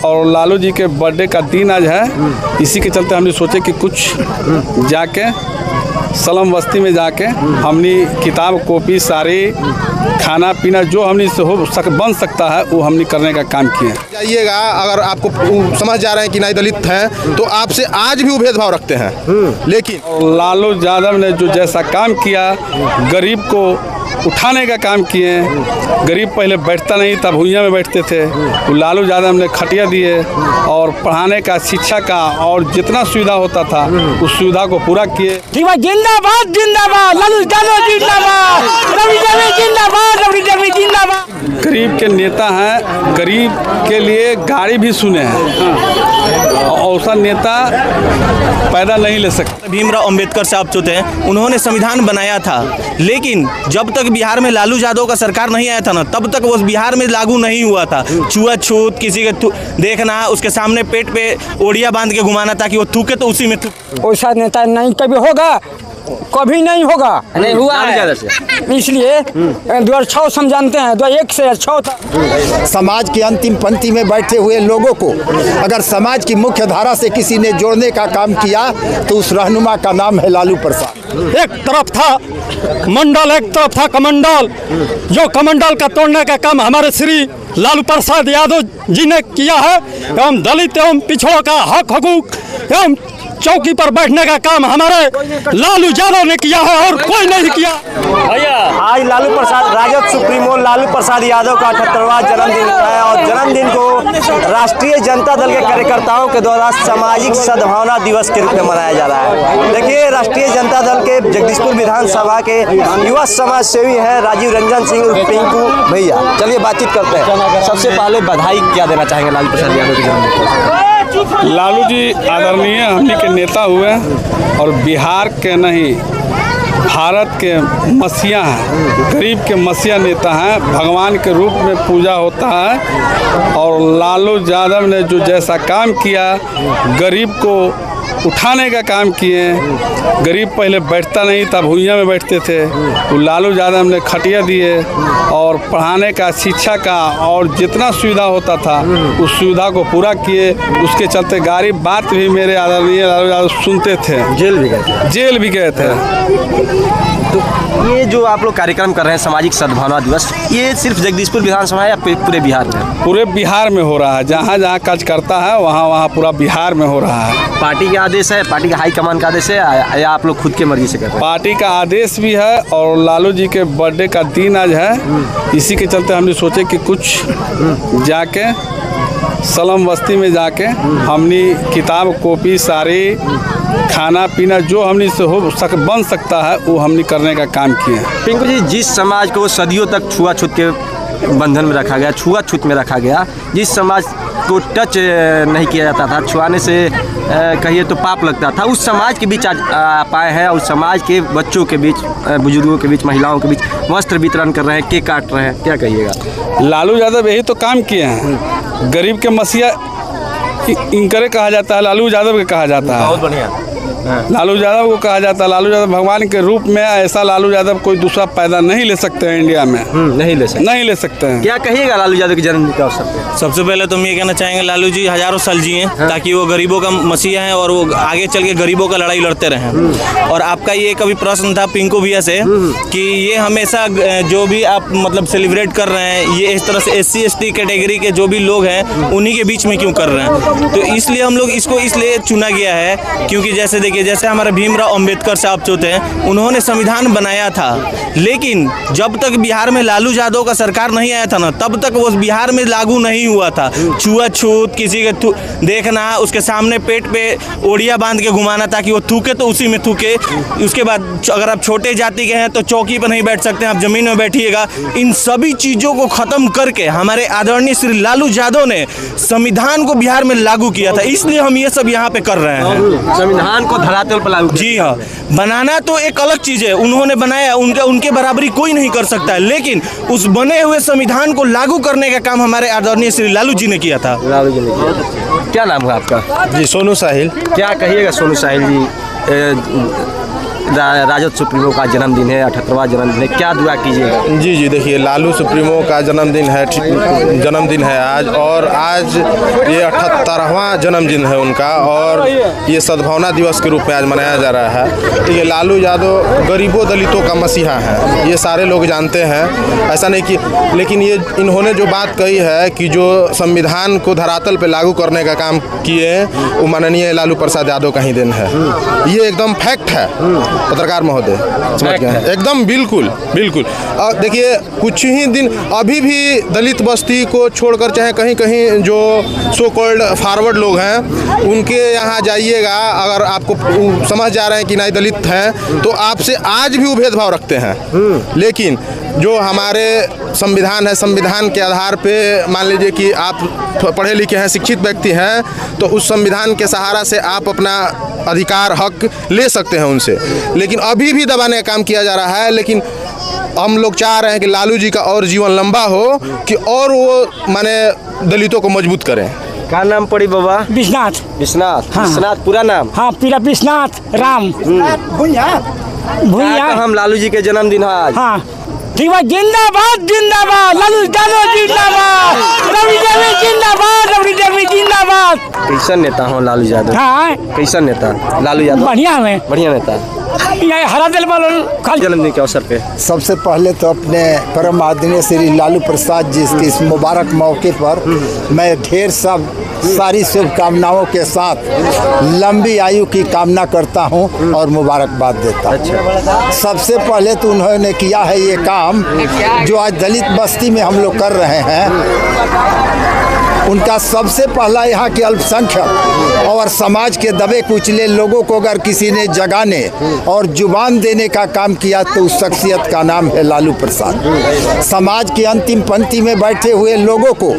और लालू जी के बर्थडे का दिन आज है। इसी के चलते हमने सोचे कि कुछ जाके सलम बस्ती में जाके हमने किताब कॉपी सारी खाना पीना जो हमने से बन सकता है वो हमने करने का काम किए। जाइएगा, अगर आपको समझ जा रहे हैं कि नहीं दलित हैं तो आपसे आज भी वो भेदभाव रखते हैं। लेकिन लालू यादव ने जो जैसा काम किया, गरीब को उठाने का काम किए। गरीब पहले बैठता नहीं था, भुइयाँ में बैठते थे, तो लालू यादव ने खटिया दिए और पढ़ाने का, शिक्षा का और जितना सुविधा होता था उस सुविधा को पूरा किए। जिंदाबाद जिंदाबाद लालू यादव जिंदाबाद, रवि जिंदाबाद, रवि जिंदाबाद। गरीब के नेता हैं, गरीब के लिए गाड़ी भी सुने हैं और ऐसा नेता पैदा नहीं ले सकते। भीमराव अंबेडकर साहब जो थे उन्होंने संविधान बनाया था, लेकिन जब तक बिहार में लालू यादव का सरकार नहीं आया था ना, तब तक वो बिहार में लागू नहीं हुआ था। छुआछूत, किसी के देखना, उसके सामने पेट पे ओढ़िया बांध के घुमाना ताकि वो थूके तो उसी में वैसा नेता नहीं कभी होगा, कभी नहीं होगा, नहीं हुआ है। इसलिए 2006 हम जानते हैं, 2001 से 6 था। समाज की अंतिम पंक्ति में बैठे हुए लोगों को अगर समाज की मुख्य धारा से किसी ने जोड़ने का काम किया तो उस रहनुमा का नाम है लालू प्रसाद। एक तरफ था मंडल, एक तरफ था कमंडल। जो कमंडल का तोड़ने का काम हमारे श्री लालू प्रसाद यादव जी ने किया है, एवं दलित एवं पिछड़ों का हक हकूक एवं चौकी पर बैठने का काम हमारे लालू यादव ने किया है और कोई नहीं किया। आज लालू प्रसाद, राजद सुप्रीमो लालू प्रसाद यादव का 78वां जन्मदिन है और जन्मदिन को राष्ट्रीय जनता दल के कार्यकर्ताओं के द्वारा सामाजिक सद्भावना दिवस के रूप में मनाया जा रहा है। देखिए, राष्ट्रीय जनता दल के जगदीशपुर विधानसभा के युवा समाज सेवी हैं राजीव रंजन सिंह और पिंकू भैया। चलिए बातचीत करते हैं। सबसे पहले बधाई क्या देना चाहेंगे लालू प्रसाद यादव के जन्मदिन पर? लालू जी आदरणीय हमने के नेता हुए और बिहार के नहीं भारत के मसीहा हैं, गरीब के मसीहा नेता हैं। भगवान के रूप में पूजा होता है और लालू यादव ने जो जैसा काम किया, गरीब को उठाने का काम किए। गरीब पहले बैठता नहीं था, भुइयाँ में बैठते थे, तो लालू यादव ने खटिया दिए और पढ़ाने का, शिक्षा का और जितना सुविधा होता था उस सुविधा को पूरा किए। उसके चलते गरीब बात भी मेरे आदरणीय लालू यादव सुनते थे, जेल भी गए थे। तो ये जो आप लोग कार्यक्रम कर रहे हैं सामाजिक सद्भावना दिवस, ये सिर्फ जगदीशपुर विधानसभा या पूरे बिहार में? पूरे बिहार में हो रहा है, जहाँ जहाँ कार्य करता है वहाँ पूरा बिहार में हो रहा है। पार्टी का आदेश है, पार्टी का हाईकमान का आदेश है या आप लोग खुद के मर्जी से करते हैं? पार्टी का आदेश भी है और लालू जी के बर्थडे का दिन आज है। इसी के चलते हमने सोचे कि कुछ जाके सलम बस्ती में जाके हमने किताब कॉपी सारी खाना पीना जो हमने से बन सकता है वो हमने करने का काम किए। पिंकू जी, जिस समाज को सदियों तक छुआछूत के बंधन में रखा गया, छुआछूत में रखा गया, जिस समाज को टच नहीं किया जाता था, छुआने से कहिए तो पाप लगता था, उस समाज के बीच आज पाए हैं। उस समाज के बच्चों के बीच, बुजुर्गों के बीच, महिलाओं के बीच वस्त्र वितरण कर रहे हैं, केक काट रहे हैं, क्या कहिएगा? लालू यादव यही तो काम किए हैं। गरीब के मसीहा इनकरे कहा जाता है, लालू यादव के कहा जाता है। बहुत बढ़िया। लालू यादव को कहा जाता है। लालू यादव भगवान के रूप में, ऐसा लालू यादव कोई दूसरा पैदा नहीं ले सकते हैं इंडिया में। नहीं ले सकते हैं। क्या कहिएगा लालू यादव के जन्मदिन के अवसर पे? सबसे पहले तो हम ये कहना चाहेंगे लालू जी हजारों साल जिए, ताकि वो गरीबों का मसीहा हैं और वो आगे चल के गरीबों का लड़ाई लड़ते रहें। और आपका ये कभी प्रश्न था पिंकू भैया से कि ये हमेशा जो भी आप मतलब सेलिब्रेट कर रहे हैं, ये इस तरह से SC ST कैटेगरी के जो भी लोग हैं उन्हीं के बीच में क्यों कर रहे हैं? तो इसलिए हम लोग इसको इसलिए चुना गया है क्योंकि जैसे देखिए, जैसे हमारे भीमराव अंबेडकर साहब जो थे उन्होंने संविधान बनाया था, लेकिन जब तक बिहार में लालू यादव का सरकार नहीं आया था ना, तब तक वो बिहार में लागू नहीं हुआ था। छुआछूत, किसी के देखना, उसके सामने पेट पे ओढ़िया बांध के घुमाना ताकि वो थूके तो उसी में थूके। उसके बाद अगर आप छोटे जाति के हैं तो चौकी पर नहीं बैठ सकते, आप जमीन में बैठिएगा। इन सभी चीज़ों को ख़त्म करके हमारे आदरणीय श्री लालू यादव ने संविधान को बिहार में लागू किया था, इसलिए हम ये सब यहाँ पे कर रहे हैं। संविधान को धरातल पर लागू? जी हाँ, बनाना तो एक अलग चीज़ है, उन्होंने बनाया, उनके बराबरी कोई नहीं कर सकता है, लेकिन उस बने हुए संविधान को लागू करने का काम हमारे आदरणीय श्री लालू जी ने किया था। लालू जी ने किया। क्या नाम है आपका? जी सोनू साहिल। क्या कहिएगा सोनू साहिल जी, राजद सुप्रीमो का जन्मदिन है, 78वां जन्मदिन है, क्या दुआ कीजिएगा? जी जी, देखिए लालू सुप्रीमो का जन्मदिन है आज, और आज ये 78वां जन्मदिन है उनका, और ये सद्भावना दिवस के रूप में आज मनाया जा रहा है। ठीक है, लालू यादव गरीबों दलितों का मसीहा है, ये सारे लोग जानते हैं, ऐसा नहीं कि, लेकिन ये इन्होंने जो बात कही है कि जो संविधान को धरातल पे लागू करने का काम किए वो माननीय लालू प्रसाद यादव का ही दिन है। ये एकदम फैक्ट है पत्रकार महोदय, समझ गए? एकदम बिल्कुल बिल्कुल। और देखिए कुछ ही दिन अभी भी दलित बस्ती को छोड़कर चाहे कहीं कहीं जो सो कॉल्ड फॉरवर्ड लोग हैं उनके यहाँ जाइएगा, अगर आपको समझ जा रहे हैं कि नहीं दलित हैं, तो आपसे आज भी वो भेदभाव रखते हैं। लेकिन जो हमारे संविधान है, संविधान के आधार पे मान लीजिए कि आप पढ़े लिखे हैं, शिक्षित व्यक्ति हैं, तो उस संविधान के सहारा से आप अपना अधिकार हक ले सकते हैं उनसे, लेकिन अभी भी दबाने का काम किया जा रहा है। लेकिन हम लोग चाह रहे हैं कि लालू जी का और जीवन लंबा हो, कि और वो माने दलितों को मजबूत करें। क्या नाम पड़ी बाबा? विश्वनाथ। विश्वनाथ। हाँ। विश्वनाथ पूरा नाम? हाँ, पूरा विश्वनाथ राम भूया। हम लालू जी के जन्मदिन है आज। हाँ ठीक है, जिंदाबाद जिंदाबाद, लालू यादव जिंदाबाद, रवि देवी जिंदाबाद, रवि देवी जिंदाबाद। कैसन नेता हो लालू यादव? हाँ, कैसन नेता लालू यादव? बढ़िया है, बढ़िया नेता। ये हरा दिल वालों खाली जन्मदिन के अवसर पे सबसे पहले तो अपने परम आदरणीय श्री लालू प्रसाद जी के इस मुबारक मौके पर मैं ढेर सारी शुभकामनाओं के साथ लंबी आयु की कामना करता हूं और मुबारकबाद देता हूं। सबसे पहले तो उन्होंने किया है ये काम जो आज दलित बस्ती में हम लोग कर रहे हैं, उनका सबसे पहला यहाँ के अल्पसंख्यक और समाज के दबे कुचले लोगों को अगर किसी ने जगाने और जुबान देने का काम किया तो उस शख्सियत का नाम है लालू प्रसाद। समाज की अंतिम पंक्ति में बैठे हुए लोगों को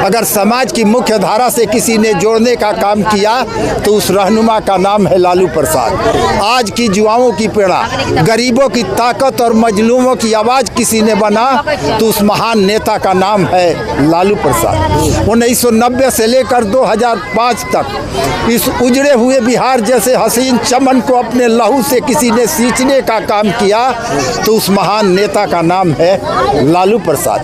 अगर समाज की मुख्य धारा से किसी ने जोड़ने का काम किया तो उस रहनुमा का नाम है लालू प्रसाद। आज की युवाओं की पीड़ा, गरीबों की ताकत और मजलूमों की आवाज़ किसी ने बना तो उस महान नेता का नाम है लालू प्रसाद। 1990 से लेकर 2005 तक इस उजड़े हुए बिहार जैसे हसीन चमन को अपने लहू से किसी ने सींचने का काम किया तो उस महान नेता का नाम है लालू प्रसाद।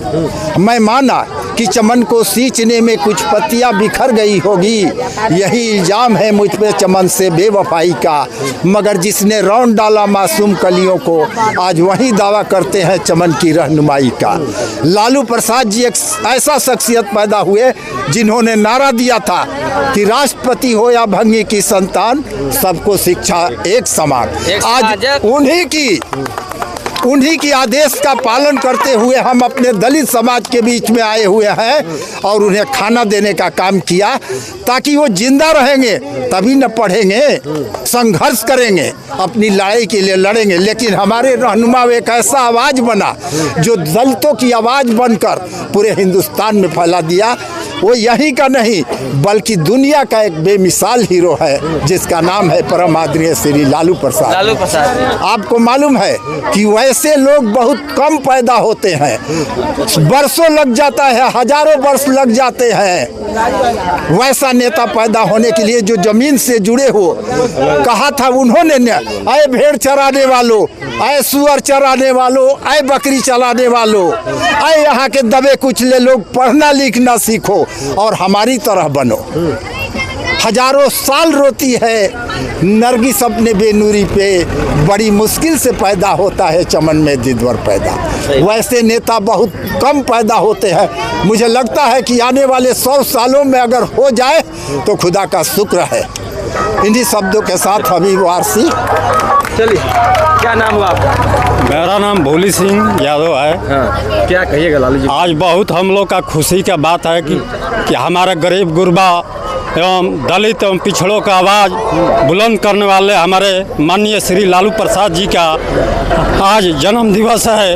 मैं माना कि चमन को सींचने में कुछ पत्तियां बिखर गई होगी, यही इल्जाम है मुझ पे चमन से बेवफाई का, मगर जिसने रौंद डाला मासूम कलियों को आज वही दावा करते हैं चमन की रहनुमाई का। लालू प्रसाद जी एक ऐसा शख्सियत पैदा हुए जिन्होंने नारा दिया था कि राष्ट्रपति हो या भंगी की संतान, सबको शिक्षा एक समान। आज उन्हीं की आदेश का पालन करते हुए हम अपने दलित समाज के बीच में आए हुए हैं और उन्हें खाना देने का काम किया ताकि वो जिंदा रहेंगे तभी न पढ़ेंगे, संघर्ष करेंगे, अपनी लड़ाई के लिए लड़ेंगे। लेकिन हमारे रहनुमा एक ऐसा आवाज़ बना जो दलितों की आवाज़ बनकर पूरे हिंदुस्तान में फैला दिया। वो यहीं का नहीं बल्कि दुनिया का एक बेमिसाल हीरो है जिसका नाम है परम आदरणीय श्री लालू प्रसाद। आपको मालूम है कि वैसे लोग बहुत कम पैदा होते हैं, बरसों लग जाता है, हजारों वर्ष लग जाते हैं वैसा नेता पैदा होने के लिए जो जमीन से जुड़े हो। कहा था उन्होंने, आए भेड़ चराने वालों, आए सुअर चराने वालों, आए बकरी चलाने वालों, आए यहाँ के दबे कुचले लोग, पढ़ना लिखना सीखो और हमारी तरह बनो। हजारों साल रोती है नरगिस अपने बेनूरी पे, बड़ी मुश्किल से पैदा होता है चमन में दिदवर पैदा। वैसे नेता बहुत कम पैदा होते हैं। मुझे लगता है कि आने वाले 100 सालों में अगर हो जाए तो खुदा का शुक्र है। इन्हीं शब्दों के साथ हबीब वारसी। चलिए, क्या नाम हुआ आपका? मेरा नाम भोली सिंह यादव है। हाँ, क्या कहिएगा लालू जी? आज बहुत हम लोग का खुशी का बात है कि हमारा गरीब गुरबा एवं दलित एवं पिछड़ों का आवाज़ बुलंद करने वाले हमारे माननीय श्री लालू प्रसाद जी का आज जन्म दिवस है।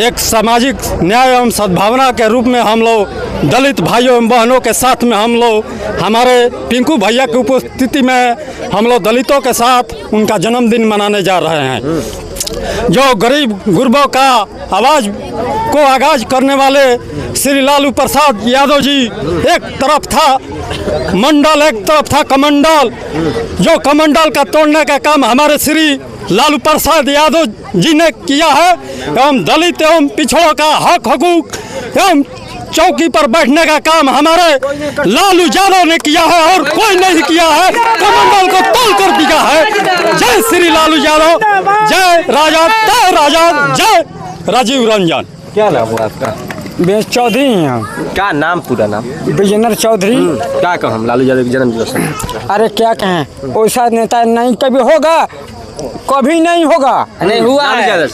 एक सामाजिक न्याय एवं सद्भावना के रूप में हम लोग दलित भाइयों एवं बहनों के साथ में हम लोग हमारे पिंकू भैया की उपस्थिति में हम लोग दलितों के साथ उनका जन्मदिन मनाने जा रहे हैं। जो गरीब गुरबों का आवाज़ को आगाज करने वाले श्री लालू प्रसाद यादव जी, एक तरफ था मंडल, एक तरफ था कमंडल। जो कमंडल का तोड़ने का काम हमारे श्री लालू प्रसाद यादव जी ने किया है एवं दलित एवं पिछड़ों का हक हकूक एवं चौकी पर बैठने का काम हमारे लालू यादव ने किया है और कोई नहीं किया है। कमंडल को तोड़ कर दिया है। जय श्री लालू यादव, जय राजा, जय राजीव रंजन। क्या नाम हुआ आपका? बेस चौधरी हैं। क्या नाम, पूरा नाम? विजेंद्र चौधरी। क्या कहूँ हम लालू यादव के जन्म दिवस में? अरे क्या कहें, वैसा नेता नहीं कभी होगा, कभी नहीं होगा। नहीं हुआ है।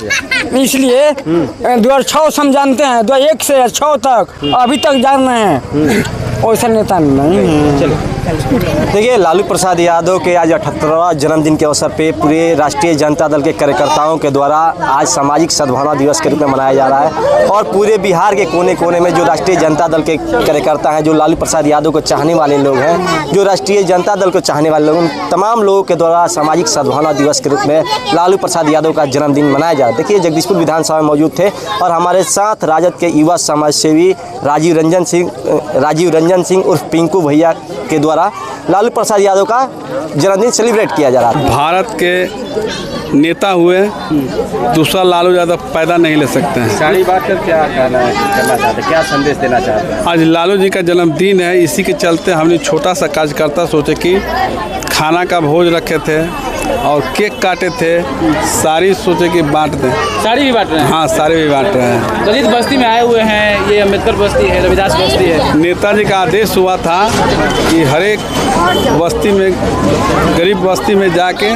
इसलिए 2006 से हम जानते हैं, 2001 से 6 तक अभी तक जान रहे हैं, वैसा नेता नहीं है। देखिए, लालू प्रसाद यादव के आज 78वां जन्मदिन के अवसर पे पूरे राष्ट्रीय जनता दल के कार्यकर्ताओं के द्वारा आज सामाजिक सद्भावना दिवस के रूप में मनाया जा रहा है और पूरे बिहार के कोने कोने में जो राष्ट्रीय जनता दल के कार्यकर्ता हैं, जो लालू प्रसाद यादव को चाहने वाले लोग हैं, जो राष्ट्रीय जनता दल को चाहने वाले लोग, उन तमाम लोगों के द्वारा सामाजिक सद्भावना दिवस के रूप में लालू प्रसाद यादव का जन्मदिन मनाया जा रहा है। देखिए, जगदीशपुर विधानसभा में मौजूद थे और हमारे साथ राजद के युवा समाज सेवी राजीव रंजन सिंह उर्फ पिंकू भैया के द्वारा लालू प्रसाद यादव का जन्मदिन सेलिब्रेट किया जा रहा है। भारत के नेता हुए, दूसरा लालू यादव पैदा नहीं ले सकते हैं। सारी बात कर क्या करना चाहते, क्या संदेश देना चाहते हैं? आज लालू जी का जन्मदिन है, इसी के चलते हमने छोटा सा कार्यकर्ता सोचे कि खाना का भोज रखे थे और केक काटे थे, सारी सोचे कि बांट दें। साड़ी भी बांट रहे हैं? हाँ, सारे भी बांट रहे हैं। दलित बस्ती में आए हुए हैं, ये अम्बेडकर बस्ती है, रविदास बस्ती है। नेताजी का आदेश हुआ था कि हर एक बस्ती में, गरीब बस्ती में जाके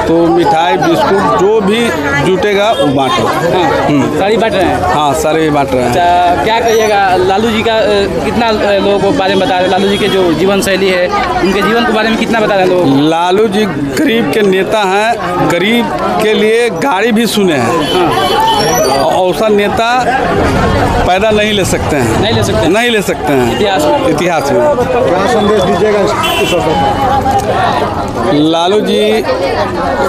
तो मिठाई बिस्कुट जो भी जुटेगा वो बांटो। हाँ, साड़ी बांट रहे हैं? हाँ, सारे भी बांट रहे हैं। अच्छा, क्या कहिएगा लालू जी का, कितना लोगों को बारे में बता रहे हैं? लालू जी के जो जीवन शैली है, उनके जीवन के बारे में कितना बता रहे हैं लोग? लालू जी गरीब के नेता हैं, गरीब के लिए गाड़ी भी सुने हैं। और ऐसा नेता पैदा नहीं ले सकते हैं, नहीं ले सकते, नहीं ले सकते हैं इतिहास में। क्या संदेश दीजिएगा इस अवसर पर? लालू जी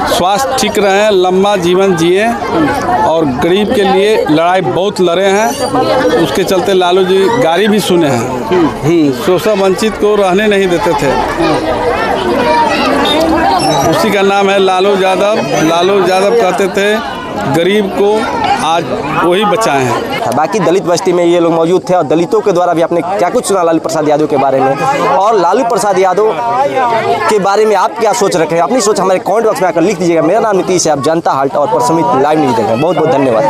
स्वास्थ्य ठीक रहे, लंबा जीवन जिए और गरीब के लिए लड़ाई बहुत लड़े हैं। उसके चलते लालू जी गाड़ी भी सुने हैं। शोषण वंचित को रहने नहीं देते थे। उसी का नाम है लालू यादव। लालू यादव कहते थे गरीब को, आज वही बचाए हैं। बाकी दलित बस्ती में ये लोग मौजूद थे और दलितों के द्वारा भी आपने क्या कुछ सुना लालू प्रसाद यादव के बारे में, और लालू प्रसाद यादव के बारे में आप क्या सोच रखे हैं? अपनी सोच हमारे कमेंट बॉक्स में आकर लिख दीजिएगा। मेरा नाम नीतीश है, आप जनता हाल्ट और प्रसमित लाइव न्यूज़ देख रहे हैं। बहुत बहुत धन्यवाद।